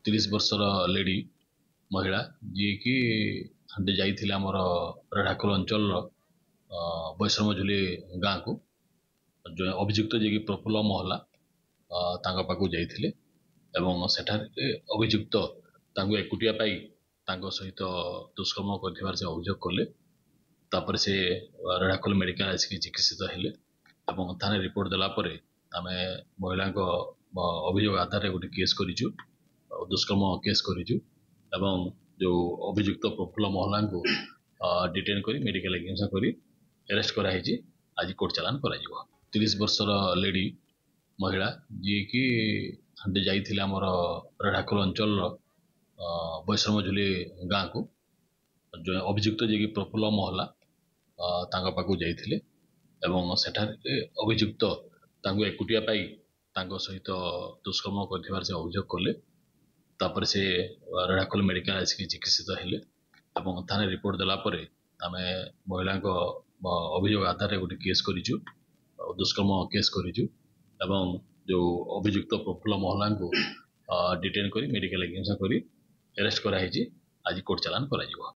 30 ବର୍ଷର ଲେଡି महिला जी की जाइए आमर रेढ़ाखोल अंचल बैश्रमझुली गाँ को जो अभियुक्त जी की प्रफुल्ल महला पाखु जाइए एवं सेठारे अभियुक्त एकुटिया पाई सहित दुष्कर्म कर अभियोग कले तापर से रेढ़ाखोल मेडिकल आसिक चिकित्सित हेले एवं थाने रिपोर्ट देला परे आमे महिला अभियोग आधार गोटे केस करिचु दुष्कर्म केस करिचु एवं जो अभियुक्त प्रफुल्ल महला को डिटेन करी मेडिकल एग्जामिनेशन करी अरेस्ट कराई आज कोर्ट चालान करा 30 वर्षर लेडी महिला जी की जाइए आमर रेढ़ाखोल अंचल बैश्रमझुली गाँ को जो अभियुक्त जी की प्रफुल्ल महला पाखु जाइए एवं सेठारे अभियुक्त एकुटिया पाई सहित दुष्कर्म कर अभियोग कले तापर से रेढ़ाखोल मेडिकल आसिक चिकित्सित हेले एवं थाने रिपोर्ट देला परे आमे महिला अभियोग आधार गोटे केस करिचु दुष्कर्म केस करिचु एवं जो अभियुक्त प्रफुल्ल महला को डिटेन करी मेडिकल एग्जामिनेशन करी अरेस्ट कराई आज कोर्ट चालान करा